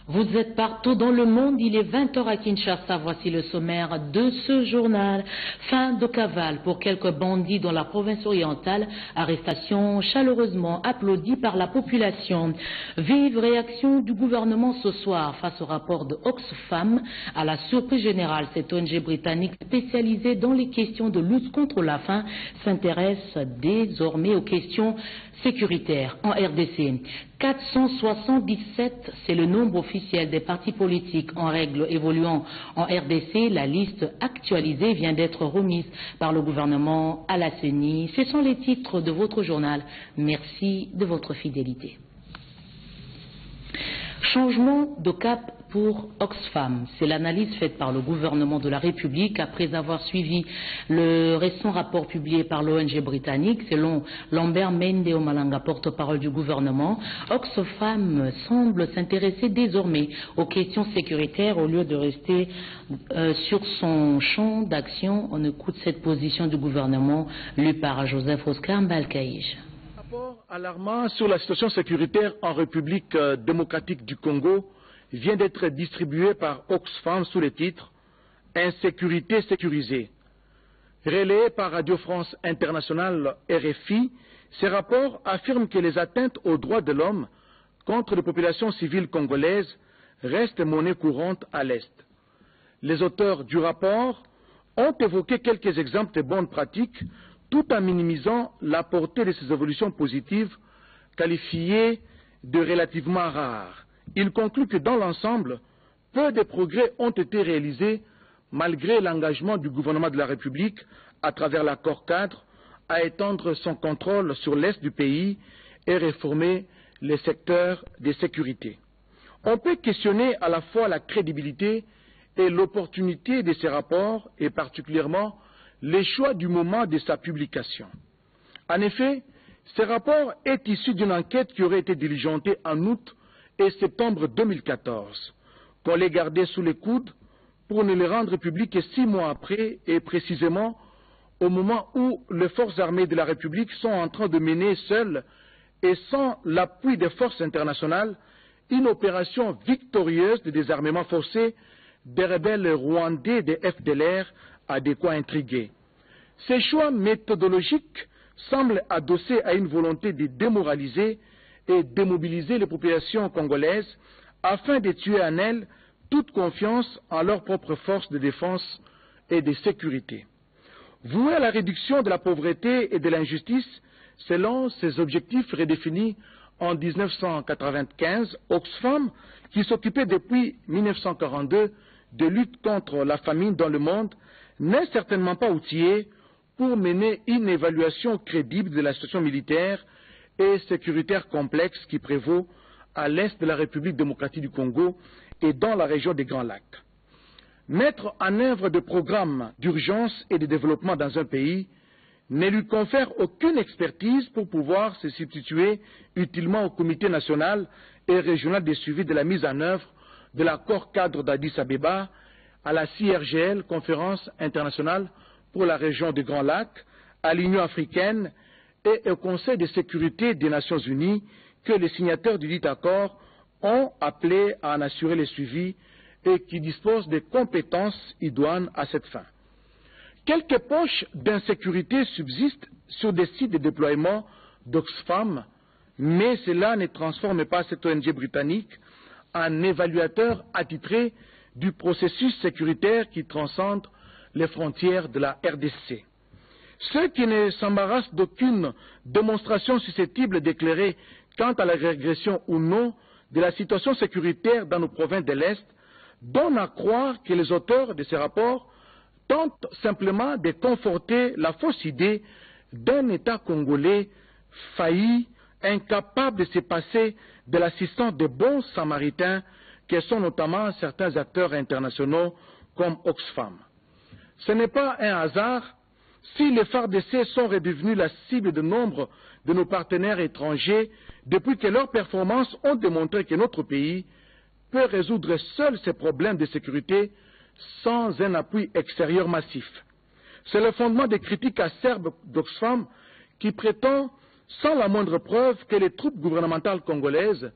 Vous êtes partout dans le monde, il est 20h à Kinshasa. Voici le sommaire de ce journal. Fin de cavale pour quelques bandits dans la province orientale. Arrestation chaleureusement applaudie par la population. Vive réaction du gouvernement ce soir face au rapport de Oxfam. À la surprise générale, cette ONG britannique spécialisée dans les questions de lutte contre la faim s'intéresse désormais aux questions sécuritaires en RDC. 477, c'est le nombre officiel des partis politiques en règle évoluant en RDC. La liste actualisée vient d'être remise par le gouvernement à la CENI. Ce sont les titres de votre journal. Merci de votre fidélité. Changement de cap pour Oxfam. C'est l'analyse faite par le gouvernement de la République après avoir suivi le récent rapport publié par l'ONG britannique. Selon Lambert Mende Omalanga, porte-parole du gouvernement, Oxfam semble s'intéresser désormais aux questions sécuritaires au lieu de rester sur son champ d'action. On écoute cette position du gouvernement lue par Joseph Oscar Mbalkaïj. Rapport alarmant sur la situation sécuritaire en République démocratique du Congo vient d'être distribué par Oxfam sous le titre « Insécurité sécurisée ». Relayé par Radio France Internationale RFI, ces rapports affirment que les atteintes aux droits de l'homme contre les populations civiles congolaises restent monnaie courante à l'Est. Les auteurs du rapport ont évoqué quelques exemples de bonnes pratiques tout en minimisant la portée de ces évolutions positives qualifiées de relativement rares. Il conclut que dans l'ensemble, peu de progrès ont été réalisés malgré l'engagement du gouvernement de la République à travers l'accord cadre à étendre son contrôle sur l'Est du pays et réformer les secteurs de sécurité. On peut questionner à la fois la crédibilité et l'opportunité de ces rapports et particulièrement les choix du moment de sa publication. En effet, ce rapport est issu d'une enquête qui aurait été diligentée en août et septembre 2014, qu'on les gardait sous les coudes pour ne les rendre publics que 6 mois après et précisément au moment où les forces armées de la République sont en train de mener seules et sans l'appui des forces internationales une opération victorieuse de désarmement forcé des rebelles rwandais des FDLR à de quoi intriguer. Ces choix méthodologiques semblent adossés à une volonté de démoraliser et démobiliser les populations congolaises afin de tuer en elles toute confiance en leurs propres forces de défense et de sécurité. Voué à la réduction de la pauvreté et de l'injustice, selon ces objectifs redéfinis en 1995, Oxfam, qui s'occupait depuis 1942 de lutte contre la famine dans le monde, n'est certainement pas outillé pour mener une évaluation crédible de la situation militaire et sécuritaire complexe qui prévaut à l'est de la République démocratique du Congo et dans la région des Grands Lacs. Mettre en œuvre des programmes d'urgence et de développement dans un pays ne lui confère aucune expertise pour pouvoir se substituer utilement au Comité national et régional de suivi de la mise en œuvre de l'accord cadre d'Addis Abeba, à la CIRGL, Conférence internationale pour la région des Grands Lacs, à l'Union africaine et au Conseil de sécurité des Nations unies que les signataires du dit accord ont appelé à en assurer le suivi et qui disposent des compétences idoines à cette fin. Quelques poches d'insécurité subsistent sur des sites de déploiement d'Oxfam, mais cela ne transforme pas cette ONG britannique en évaluateur attitré du processus sécuritaire qui transcende les frontières de la RDC. Ceux qui ne s'embarrassent d'aucune démonstration susceptible d'éclairer quant à la régression ou non de la situation sécuritaire dans nos provinces de l'Est donnent à croire que les auteurs de ces rapports tentent simplement de conforter la fausse idée d'un État congolais failli, incapable de se passer de l'assistance des bons samaritains que sont notamment certains acteurs internationaux comme Oxfam. Ce n'est pas un hasard si les FARDC sont redevenus la cible de nombre de nos partenaires étrangers depuis que leurs performances ont démontré que notre pays peut résoudre seul ses problèmes de sécurité sans un appui extérieur massif. C'est le fondement des critiques acerbes d'Oxfam qui prétend, sans la moindre preuve, que les troupes gouvernementales congolaises,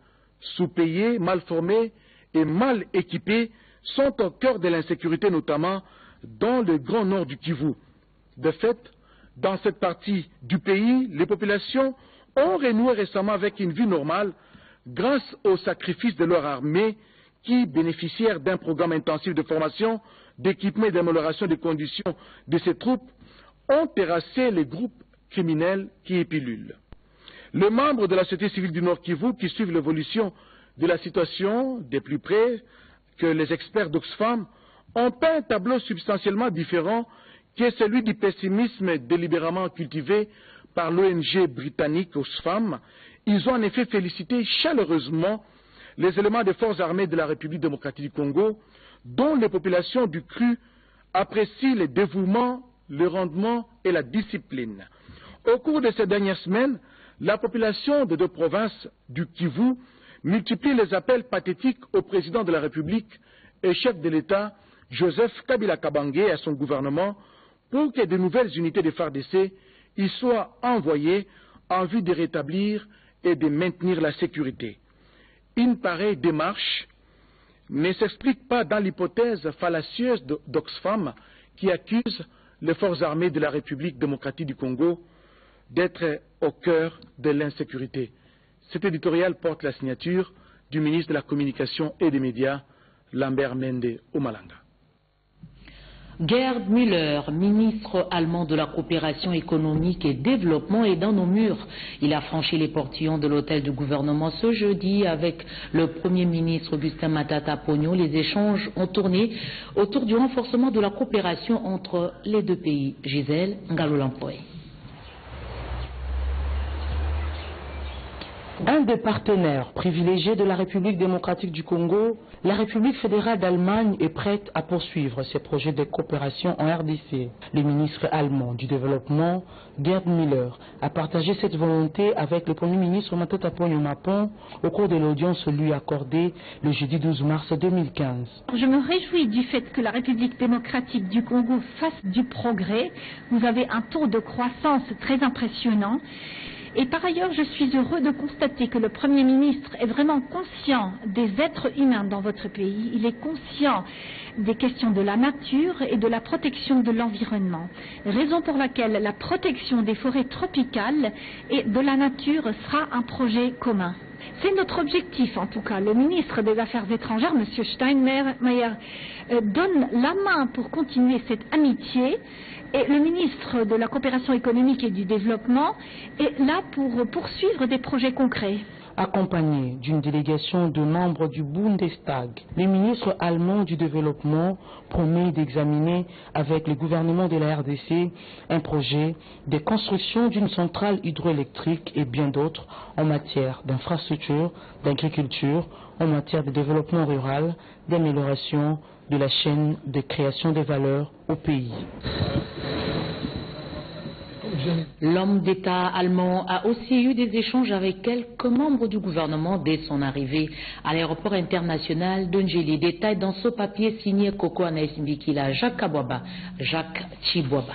sous-payées, mal formées et mal équipés sont au cœur de l'insécurité, notamment dans le grand nord du Kivu. De fait, dans cette partie du pays, les populations ont renoué récemment avec une vie normale grâce au sacrifice de leur armée qui bénéficièrent d'un programme intensif de formation, d'équipement et d'amélioration des conditions de ces troupes ont terrassé les groupes criminels qui y pilulent. Les membres de la société civile du Nord Kivu qui suivent l'évolution de la situation de plus près que les experts d'Oxfam ont peint un tableau substantiellement différent qui est celui du pessimisme délibérément cultivé par l'ONG britannique Oxfam. Ils ont en effet félicité chaleureusement les éléments des forces armées de la République démocratique du Congo, dont les populations du CRU apprécient le dévouement, le rendement et la discipline. Au cours de ces dernières semaines, la population des deux provinces du Kivu multiplie les appels pathétiques au président de la République et chef de l'État, Joseph Kabila Kabange, et à son gouvernement, pour que de nouvelles unités de FARDC y soient envoyées en vue de rétablir et de maintenir la sécurité. Une pareille démarche ne s'explique pas dans l'hypothèse fallacieuse d'Oxfam qui accuse les forces armées de la République démocratique du Congo d'être au cœur de l'insécurité. Cet éditorial porte la signature du ministre de la Communication et des Médias, Lambert Mende Omalanga. Gerd Müller, ministre allemand de la coopération économique et développement, est dans nos murs. Il a franchi les portillons de l'hôtel du gouvernement ce jeudi avec le Premier ministre Augustin Matata Ponyo. Les échanges ont tourné autour du renforcement de la coopération entre les deux pays. Gisèle Ngalo-Lampoy. Un des partenaires privilégiés de la République démocratique du Congo, la République fédérale d'Allemagne est prête à poursuivre ses projets de coopération en RDC. Le ministre allemand du développement, Gerd Müller, a partagé cette volonté avec le Premier ministre Matata Ponyo Mapon au cours de l'audience lui accordée le jeudi 12 mars 2015. Je me réjouis du fait que la République démocratique du Congo fasse du progrès. Vous avez un taux de croissance très impressionnant. Et par ailleurs, je suis heureux de constater que le Premier ministre est vraiment conscient des êtres humains dans votre pays. Il est conscient des questions de la nature et de la protection de l'environnement. Raison pour laquelle la protection des forêts tropicales et de la nature sera un projet commun. C'est notre objectif, en tout cas. Le ministre des Affaires étrangères, M. Steinmeier, donne la main pour continuer cette amitié. Et le ministre de la Coopération économique et du développement est là pour poursuivre des projets concrets. Accompagné d'une délégation de membres du Bundestag, le ministre allemand du développement promet d'examiner avec le gouvernement de la RDC un projet de construction d'une centrale hydroélectrique et bien d'autres en matière d'infrastructure, d'agriculture, en matière de développement rural, d'amélioration de la chaîne de création des valeurs au pays. L'homme d'État allemand a aussi eu des échanges avec quelques membres du gouvernement dès son arrivée à l'aéroport international de Njili. Détail dans ce papier signé Coco Anaïs Mbikila, Jacques Kabwaba, Jacques Chibwaba.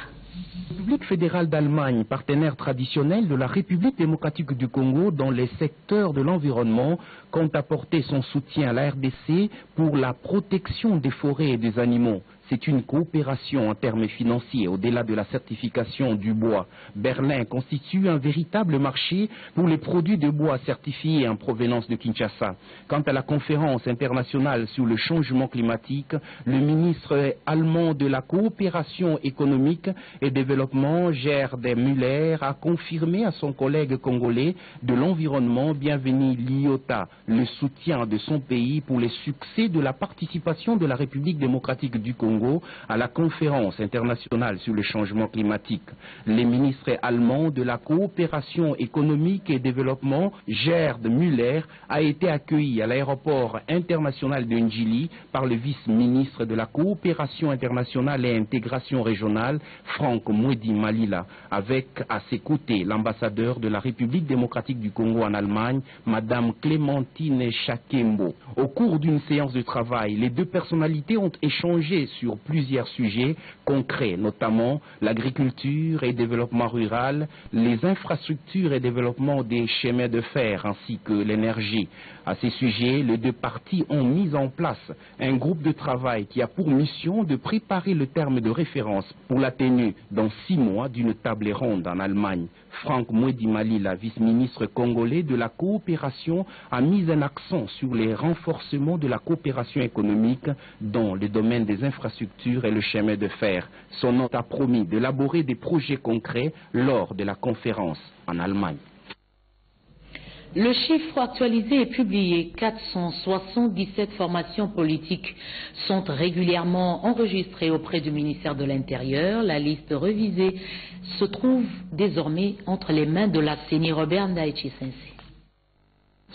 La République fédérale d'Allemagne, partenaire traditionnel de la République démocratique du Congo dans les secteurs de l'environnement, compte apporter son soutien à la RDC pour la protection des forêts et des animaux. C'est une coopération en termes financiers au-delà de la certification du bois. Berlin constitue un véritable marché pour les produits de bois certifiés en provenance de Kinshasa. Quant à la conférence internationale sur le changement climatique, le ministre allemand de la coopération économique et développement, Gerd Müller, a confirmé à son collègue congolais de l'environnement, Bienvenu Liota, le soutien de son pays pour les succès de la participation de la République démocratique du Congo à la conférence internationale sur le changement climatique. Les ministres allemands de la coopération économique et développement, Gerd Müller, a été accueilli à l'aéroport international de Njili par le vice-ministre de la coopération internationale et intégration régionale, Franck Mwedi Malila, avec à ses côtés l'ambassadeur de la République démocratique du Congo en Allemagne, Madame Clémentine Chakembo. Au cours d'une séance de travail, les deux personnalités ont échangé sur sur plusieurs sujets concrets, notamment l'agriculture et développement rural, les infrastructures et développement des chemins de fer ainsi que l'énergie. À ces sujets, les deux parties ont mis en place un groupe de travail qui a pour mission de préparer le terme de référence pour la tenue dans 6 mois d'une table ronde en Allemagne. Franck Mouedimali, la vice-ministre congolais de la coopération, a mis un accent sur les renforcements de la coopération économique dans le domaine des infrastructures et le chemin de fer. Son hôte a promis d'élaborer des projets concrets lors de la conférence en Allemagne. Le chiffre actualisé est publié. 477 formations politiques sont régulièrement enregistrées auprès du ministère de l'Intérieur. La liste révisée se trouve désormais entre les mains de la CENI. Robert Ndaïchi-Sensi.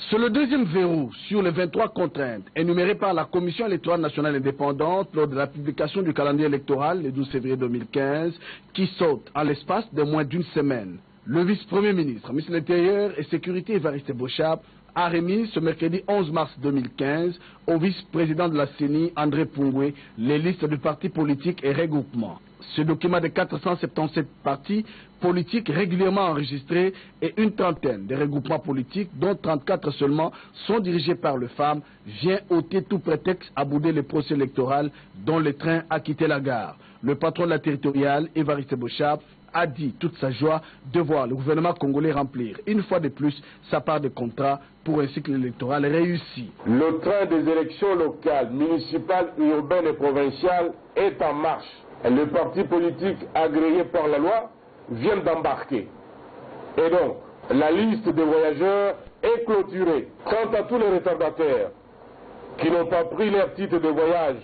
C'est le deuxième verrou sur les 23 contraintes énumérées par la Commission électorale nationale indépendante lors de la publication du calendrier électoral le 12 février 2015 qui saute en l'espace de moins d'une semaine. Le vice-premier ministre, ministre de l'Intérieur et Sécurité Évariste Boshab a remis ce mercredi 11 mars 2015 au vice-président de la CENI, André Pungwe, les listes de partis politiques et regroupements. Ce document de 477 partis politiques régulièrement enregistrés et une trentaine de regroupements politiques, dont 34 seulement sont dirigés par les femmes, vient ôter tout prétexte à bouder le procès électoral dont le train a quitté la gare. Le patron de la territoriale, Évariste Boshab, a dit toute sa joie de voir le gouvernement congolais remplir une fois de plus sa part de contrat pour un cycle électoral réussi. Le train des élections locales, municipales, urbaines et provinciales est en marche. Les partis politiques agréés par la loi viennent d'embarquer. Et donc, la liste des voyageurs est clôturée. Quant à tous les retardataires qui n'ont pas pris leur titre de voyage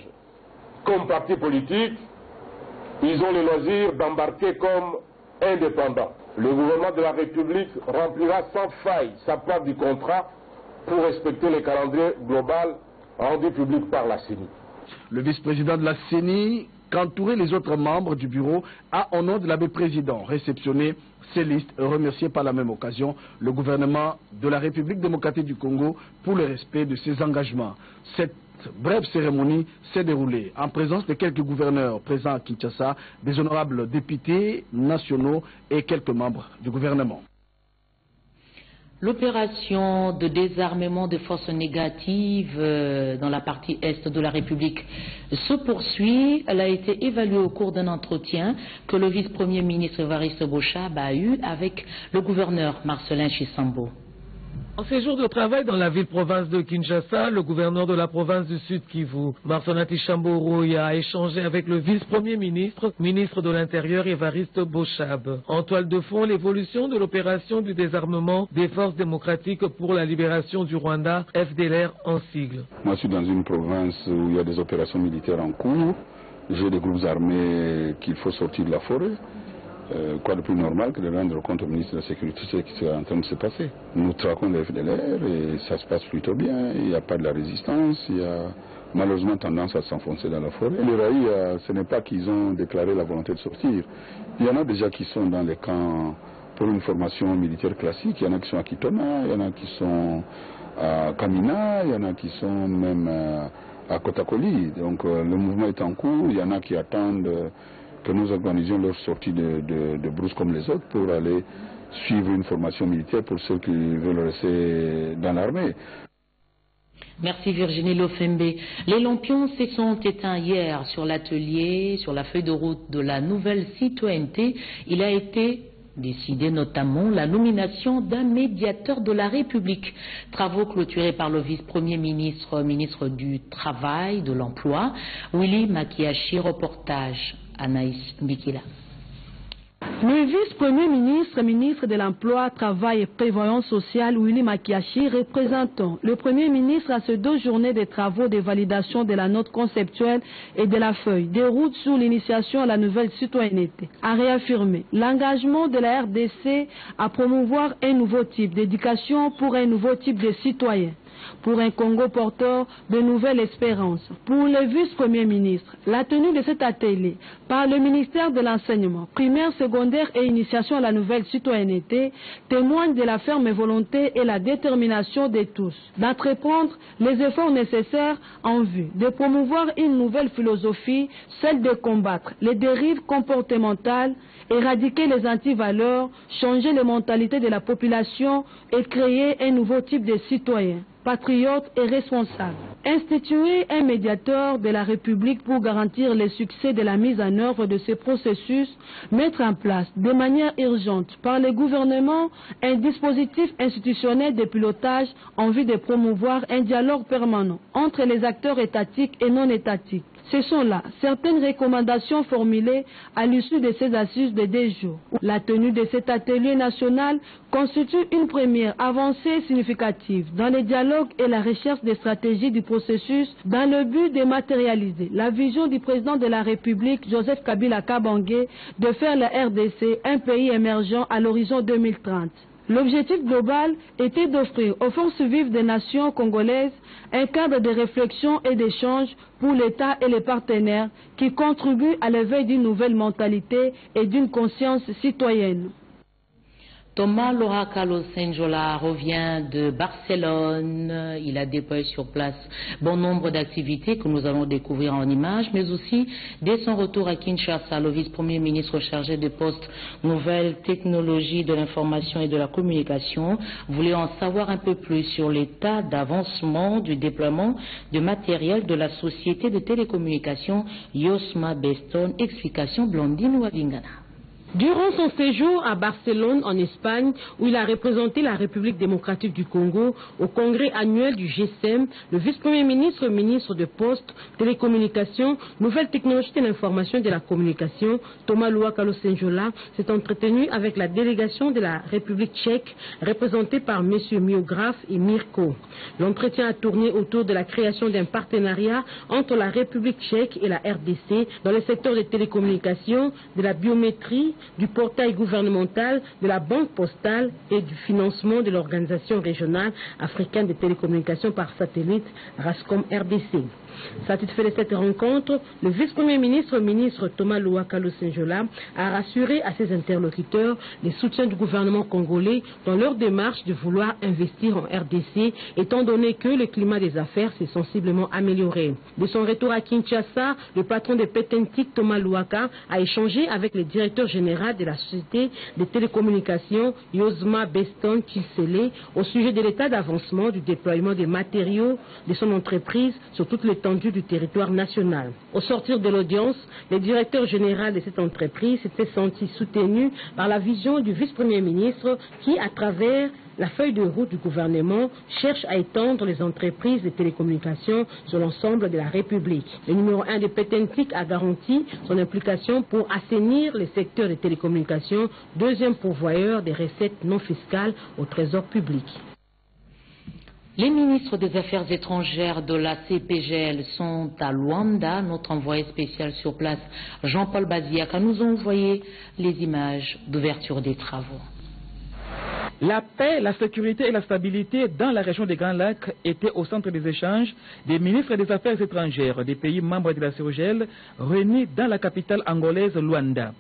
comme parti politique, ils ont le loisir d'embarquer comme indépendants. Le gouvernement de la République remplira sans faille sa part du contrat pour respecter le calendrier global rendu public par la CENI. Le vice-président de la CENI, qu'entouraient les autres membres du bureau, a, au nom de l'abbé président, réceptionné ces listes et remercié par la même occasion le gouvernement de la République démocratique du Congo pour le respect de ses engagements. Cette brève cérémonie s'est déroulée en présence de quelques gouverneurs présents à Kinshasa, des honorables députés nationaux et quelques membres du gouvernement. L'opération de désarmement de forces négatives dans la partie est de la République se poursuit. Elle a été évaluée au cours d'un entretien que le vice-premier ministre Évariste Boshab a eu avec le gouverneur Marcelin Chisambo. En séjour de travail dans la ville-province de Kinshasa, le gouverneur de la province du Sud Kivu, Marcelin Chisambo, a échangé avec le vice-premier ministre, ministre de l'Intérieur Évariste Boshab. En toile de fond, l'évolution de l'opération du désarmement des forces démocratiques pour la libération du Rwanda, FDLR en sigle. Moi, je suis dans une province où il y a des opérations militaires en cours. J'ai des groupes armés qu'il faut sortir de la forêt. Quoi de plus normal que de rendre compte au ministre de la Sécurité ce qui est en train de se passer. Nous traquons les FDLR et ça se passe plutôt bien, il n'y a pas de la résistance, il y a malheureusement tendance à s'enfoncer dans la forêt. Les Raïs, ce n'est pas qu'ils ont déclaré la volonté de sortir. Il y en a déjà qui sont dans les camps pour une formation militaire classique, il y en a qui sont à Kitona, il y en a qui sont à Kamina, il y en a qui sont même à Kotakoli. Donc le mouvement est en cours, il y en a qui attendent que nous organisions leur sortie de brousse comme les autres pour aller suivre une formation militaire pour ceux qui veulent rester dans l'armée. Merci Virginie Lofembe. Les lampions se sont éteints hier sur l'atelier, sur la feuille de route de la nouvelle citoyenneté. Il a été décidé notamment la nomination d'un médiateur de la République. Travaux clôturés par le vice-premier ministre, ministre du Travail, de l'Emploi, Willy Makiashi, reportage. Anaïs Mbikila. Le vice-premier ministre, ministre de l'Emploi, Travail et Prévoyance sociale, Willy Makiashi, représentant le premier ministre à ces 2 journées de travaux de validation de la note conceptuelle et de la feuille de route sur l'initiation à la nouvelle citoyenneté, a réaffirmé l'engagement de la RDC à promouvoir un nouveau type d'éducation pour un nouveau type de citoyen. pour un Congo porteur de nouvelles espérances. Pour le vice-premier ministre, la tenue de cet atelier par le ministère de l'Enseignement primaire, secondaire et initiation à la nouvelle citoyenneté témoigne de la ferme volonté et la détermination de tous d'entreprendre les efforts nécessaires en vue de promouvoir une nouvelle philosophie, celle de combattre les dérives comportementales, éradiquer les antivaleurs, changer les mentalités de la population et créer un nouveau type de citoyens, patriotes et responsables. Instituer un médiateur de la République pour garantir le succès de la mise en œuvre de ce processus, mettre en place de manière urgente par le gouvernement un dispositif institutionnel de pilotage en vue de promouvoir un dialogue permanent entre les acteurs étatiques et non étatiques. Ce sont là certaines recommandations formulées à l'issue de ces assises de 2 jours. La tenue de cet atelier national constitue une première avancée significative dans le dialogue et la recherche des stratégies du processus dans le but de matérialiser la vision du président de la République, Joseph Kabila Kabange, de faire la RDC un pays émergent à l'horizon 2030. L'objectif global était d'offrir aux forces vives des nations congolaises un cadre de réflexion et d'échange pour l'État et les partenaires qui contribuent à l'éveil d'une nouvelle mentalité et d'une conscience citoyenne. Thomas Lohakalo Senjola revient de Barcelone. Il a déployé sur place bon nombre d'activités que nous allons découvrir en images, mais aussi dès son retour à Kinshasa, le vice-premier ministre chargé de postes nouvelles technologies de l'information et de la communication voulait en savoir un peu plus sur l'état d'avancement du déploiement de matériel de la société de télécommunications Yosma Beston. Explication Blondine Wavingana. Durant son séjour à Barcelone, en Espagne, où il a représenté la République démocratique du Congo au congrès annuel du G7, le vice-premier ministre, ministre de Postes, Télécommunications, Nouvelles technologies de l'information et de la communication, Thomas Lohakalo Senjola, s'est entretenu avec la délégation de la République tchèque, représentée par M. Miograf et Mirko. L'entretien a tourné autour de la création d'un partenariat entre la République tchèque et la RDC dans le secteur des télécommunications, de la biométrie, du portail gouvernemental, de la banque postale et du financement de l'Organisation régionale africaine des télécommunications par satellite, RASCOM RDC. Satisfait de cette rencontre, le vice-premier ministre, ministre Thomas Lohakalo Senjola, a rassuré à ses interlocuteurs les soutiens du gouvernement congolais dans leur démarche de vouloir investir en RDC, étant donné que le climat des affaires s'est sensiblement amélioré. De son retour à Kinshasa, le patron de Petentic, Thomas Louaka, a échangé avec le directeur général de la société des télécommunications, Yosma Beston Tshisele, au sujet de l'état d'avancement du déploiement des matériaux de son entreprise sur toute l'étendue du territoire national. Au sortir de l'audience, le directeur général de cette entreprise s'était senti soutenu par la vision du vice-premier ministre qui, à travers la feuille de route du gouvernement, cherche à étendre les entreprises de télécommunications sur l'ensemble de la République. Le numéro 1 de Petentic a garanti son implication pour assainir le secteur des télécommunications, deuxième pourvoyeur des recettes non fiscales au trésor public. Les ministres des Affaires étrangères de la CPGL sont à Luanda. Notre envoyé spécial sur place, Jean-Paul Baziaka, nous a envoyé les images d'ouverture des travaux. La paix, la sécurité et la stabilité dans la région des Grands Lacs étaient au centre des échanges des ministres des Affaires étrangères des pays membres de la CPGL réunis dans la capitale angolaise Luanda.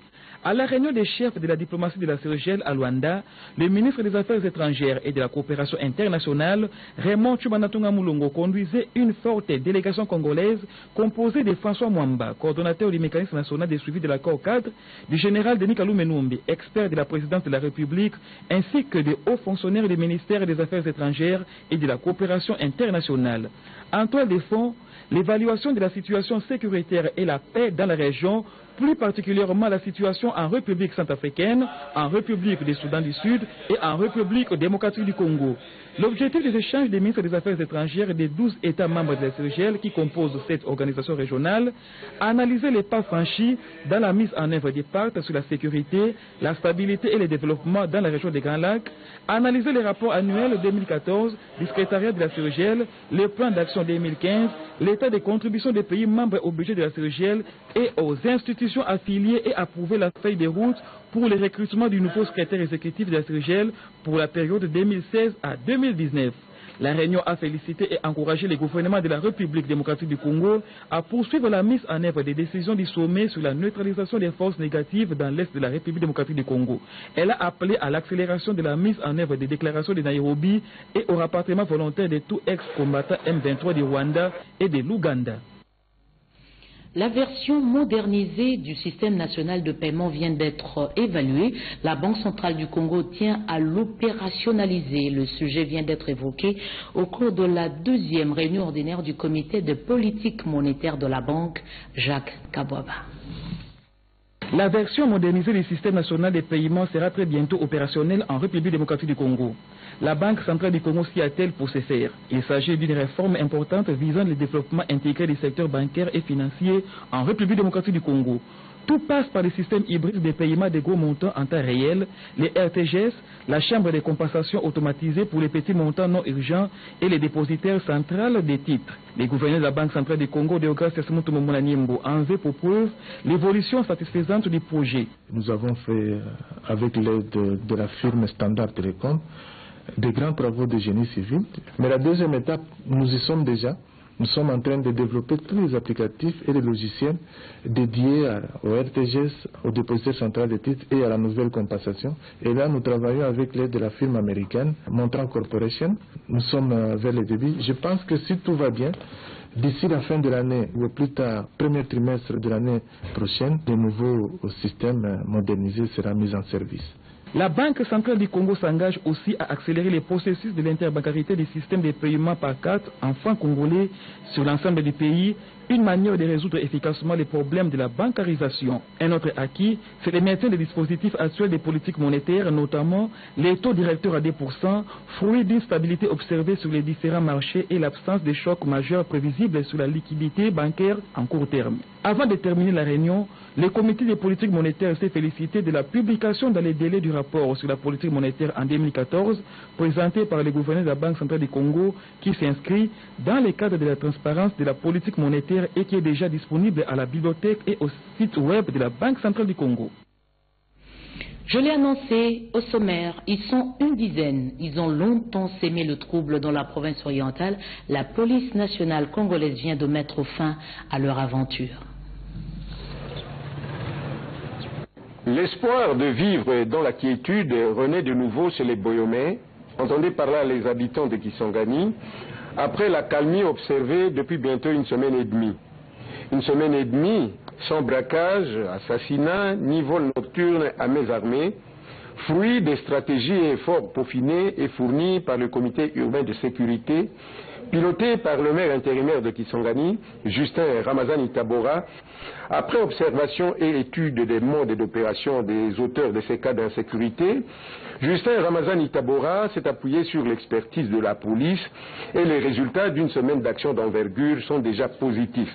À la réunion des chefs de la diplomatie de la CPGL à Luanda, le ministre des Affaires étrangères et de la coopération internationale, Raymond Tshubanatunga Mulongo, conduisait une forte délégation congolaise composée de François Mwamba, coordonnateur du mécanisme national de suivi de l'accord cadre, du général Denis Kalou Menumbi, expert de la présidence de la République, ainsi que de hauts fonctionnaires du ministère des Affaires étrangères et de la coopération internationale. En toile de fond, l'évaluation de la situation sécuritaire et la paix dans la région, plus particulièrement la situation en République centrafricaine, en République du Soudan du Sud et en République démocratique du Congo. L'objectif des échanges des ministres des Affaires étrangères des 12 États membres de la CPGL qui composent cette organisation régionale, analyser les pas franchis dans la mise en œuvre des pactes sur la sécurité, la stabilité et le développement dans la région des Grands Lacs, analyser les rapports annuels 2014 du secrétariat de la CPGL, le plan d'action 2015, l'état des contributions des pays membres au budget de la CPGL et aux institutions affiliées et approuver la feuille de route pour le recrutement du nouveau secrétaire exécutif de la CPGL pour la période 2016 à 2019. La réunion a félicité et encouragé le gouvernement de la République démocratique du Congo à poursuivre la mise en œuvre des décisions du sommet sur la neutralisation des forces négatives dans l'est de la République démocratique du Congo. Elle a appelé à l'accélération de la mise en œuvre des déclarations de Nairobi et au rapatriement volontaire de tous ex-combattants M23 du Rwanda et de l'Ouganda. La version modernisée du système national de paiement vient d'être évaluée. La Banque centrale du Congo tient à l'opérationnaliser. Le sujet vient d'être évoqué au cours de la deuxième réunion ordinaire du comité de politique monétaire de la banque, Jacques Kabouaba. La version modernisée du système national des paiements sera très bientôt opérationnelle en République démocratique du Congo. La Banque centrale du Congo s'y attelle pour ce faire. Il s'agit d'une réforme importante visant le développement intégré du secteur bancaire et financier en République démocratique du Congo. Tout passe par le système hybride de paiement des gros montants en temps réel, les RTGS, la chambre de compensation automatisée pour les petits montants non urgents et les dépositaires centrales des titres. Les gouverneurs de la Banque centrale du Congo, Deogracias Mutomomona Niembo, en veut pour preuve l'évolution satisfaisante du projet. Nous avons fait, avec l'aide de la firme Standard Télécom, des grands travaux de génie civil. Mais la deuxième étape, nous y sommes déjà. Nous sommes en train de développer tous les applicatifs et les logiciels dédiés au RTGS, au dépositaire central des titres et à la nouvelle compensation. Et là, nous travaillons avec l'aide de la firme américaine Montran Corporation. Nous sommes vers le début. Je pense que si tout va bien, d'ici la fin de l'année, ou plus tard, premier trimestre de l'année prochaine, le nouveau système modernisé sera mis en service. La Banque centrale du Congo s'engage aussi à accélérer les processus de l'interbancarité des systèmes de paiement par carte en francs congolais sur l'ensemble du pays, une manière de résoudre efficacement les problèmes de la bancarisation. Un autre acquis, c'est le maintien des dispositifs actuels des politiques monétaires, notamment les taux directeurs à 2%, fruit d'une stabilité observée sur les différents marchés et l'absence de chocs majeurs prévisibles sur la liquidité bancaire en court terme. Avant de terminer la réunion, le comité des politiques monétaires s'est félicité de la publication dans les délais du rapport sur la politique monétaire en 2014, présenté par le gouverneur de la Banque centrale du Congo, qui s'inscrit dans le cadre de la transparence de la politique monétaire et qui est déjà disponible à la bibliothèque et au site web de la Banque centrale du Congo. Je l'ai annoncé au sommaire, ils sont une dizaine. Ils ont longtemps sémé le trouble dans la province orientale. La police nationale congolaise vient de mettre fin à leur aventure. L'espoir de vivre dans la quiétude renaît de nouveau chez les Boyomais, entendez par là les habitants de Kisangani, après la calmie observée depuis bientôt une semaine et demie. Une semaine et demie sans braquage, assassinat, ni vol nocturne à main armée, fruit des stratégies et efforts peaufinés et fournis par le comité urbain de sécurité, piloté par le maire intérimaire de Kisangani, Justin Ramazani Tabora, après observation et étude des modes d'opération des auteurs de ces cas d'insécurité. Justin Ramazani Tabora s'est appuyé sur l'expertise de la police et les résultats d'une semaine d'action d'envergure sont déjà positifs.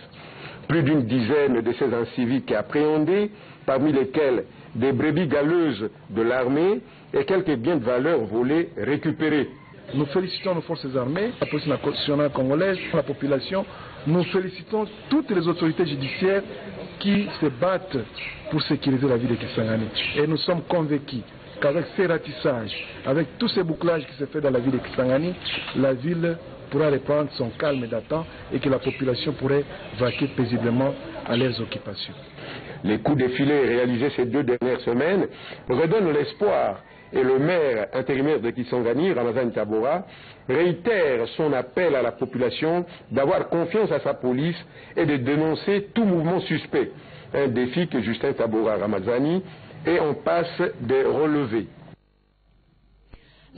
Plus d'une dizaine de ces inciviques appréhendés, parmi lesquels des brebis galeuses de l'armée et quelques biens de valeur volés récupérés. Nous félicitons nos forces armées, la police nationale congolaise, la population. Nous félicitons toutes les autorités judiciaires qui se battent pour sécuriser la ville de Kisangani. Et nous sommes convaincus qu'avec ces ratissages, avec tous ces bouclages qui se font dans la ville de Kisangani, la ville pourra reprendre son calme d'attente et que la population pourrait vaquer paisiblement à leurs occupations. Les coups de filet réalisés ces 2 dernières semaines redonnent l'espoir et le maire intérimaire de Kisangani, Ramazani Tabora, réitère son appel à la population d'avoir confiance à sa police et de dénoncer tout mouvement suspect. Un défi que Justin Tabora Ramazani est en passe de relever.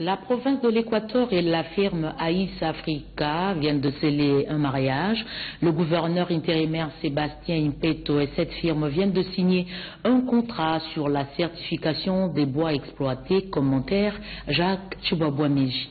La province de l'Équateur et la firme Aïs Africa viennent de sceller un mariage. Le gouverneur intérimaire Sébastien Impeto et cette firme viennent de signer un contrat sur la certification des bois exploités. Commentaire Jacques Chubabouameji.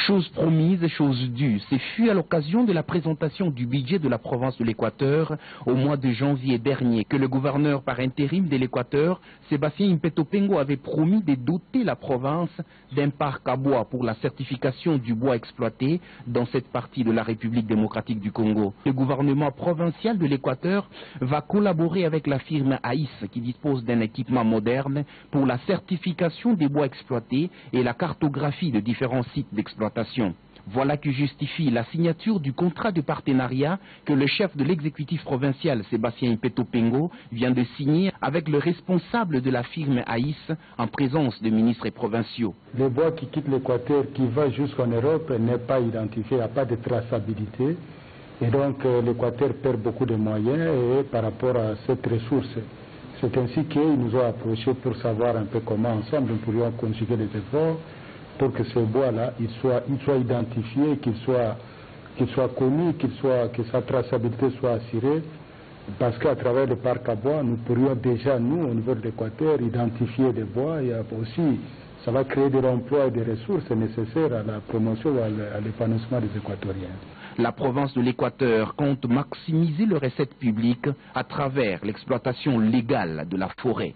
Chose promise, chose due. Ce fut à l'occasion de la présentation du budget de la province de l'Équateur au mois de janvier dernier que le gouverneur par intérim de l'Équateur, Sébastien Impeto Pengo, avait promis de doter la province d'un parc à bois pour la certification du bois exploité dans cette partie de la République démocratique du Congo. Le gouvernement provincial de l'Équateur va collaborer avec la firme Aïs qui dispose d'un équipement moderne pour la certification des bois exploités et la cartographie de différents sites d'exploitation l'exploitation. Voilà qui justifie la signature du contrat de partenariat que le chef de l'exécutif provincial Sébastien Ipetopengo vient de signer avec le responsable de la firme Aïs en présence de ministres provinciaux. Le bois qui quitte l'Équateur, qui va jusqu'en Europe, n'est pas identifié, il n'y a pas de traçabilité. Et donc l'Équateur perd beaucoup de moyens par rapport à cette ressource. C'est ainsi qu'ils nous ont approchés pour savoir un peu comment ensemble nous pourrions conjuguer les efforts pour que ce bois-là, il soit identifié, qu'il soit connu, que sa traçabilité soit assurée, parce qu'à travers le parc à bois, nous pourrions déjà, nous, au niveau de l'Équateur, identifier des bois, et aussi, ça va créer de l'emploi et des ressources nécessaires à la promotion ou à l'épanouissement des Équatoriens. La province de l'Équateur compte maximiser les recettes publiques à travers l'exploitation légale de la forêt.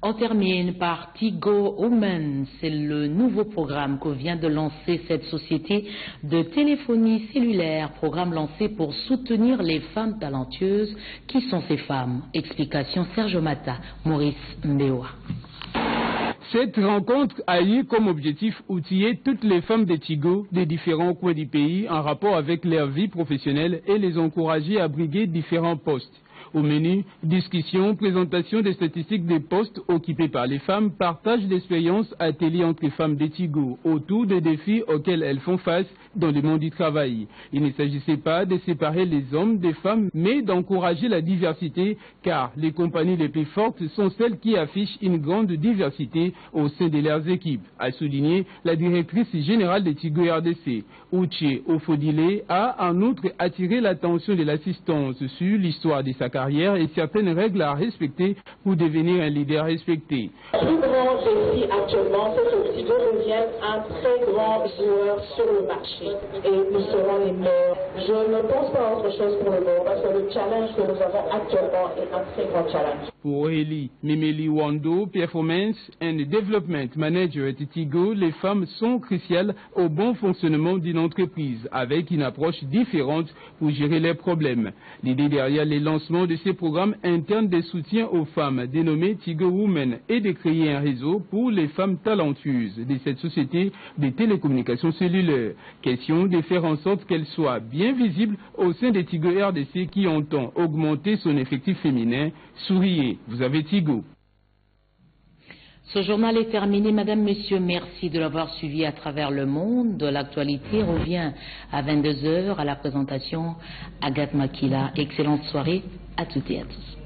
On termine par Tigo Women. C'est le nouveau programme que vient de lancer cette société de téléphonie cellulaire. Programme lancé pour soutenir les femmes talentueuses. Qui sont ces femmes? Explication Serge Mata, Maurice Mbewa. Cette rencontre a eu comme objectif outiller toutes les femmes de Tigo des différents coins du pays en rapport avec leur vie professionnelle et les encourager à briguer différents postes. Au menu, discussion, présentation des statistiques des postes occupés par les femmes, partage d'expériences, ateliers entre femmes de Tigo, autour des défis auxquels elles font face dans le monde du travail. Il ne s'agissait pas de séparer les hommes des femmes, mais d'encourager la diversité, car les compagnies les plus fortes sont celles qui affichent une grande diversité au sein de leurs équipes, a souligné la directrice générale de Tigo RDC. Uche Ofodile a en outre attiré l'attention de l'assistance sur l'histoire de sa carrière et certaines règles à respecter pour devenir un leader respecté. Le plus grand défi actuellement, c'est que Tigo devienne un très grand joueur sur le marché et nous serons les meilleurs. Je ne pense pas à autre chose pour le moment parce que le challenge que nous avons actuellement est un très grand challenge. Pour Eli Memeli Wando, Performance and Development Manager at Tigo, les femmes sont cruciales au bon fonctionnement d'une entreprise avec une approche différente pour gérer les problèmes. L'idée derrière les lancements de ces programmes internes de soutien aux femmes dénommés Tigo Women est de créer un réseau pour les femmes talentueuses de cette société de télécommunications cellulaires. Question de faire en sorte qu'elles soient bien visibles au sein de Tigo RDC qui entend augmenter son effectif féminin. Souriez, vous avez Tigo. Ce journal est terminé. Madame, Messieurs, merci de l'avoir suivi à travers le monde. L'actualité revient à 22 h à la présentation Agathe Makila. Excellente soirée à toutes et à tous.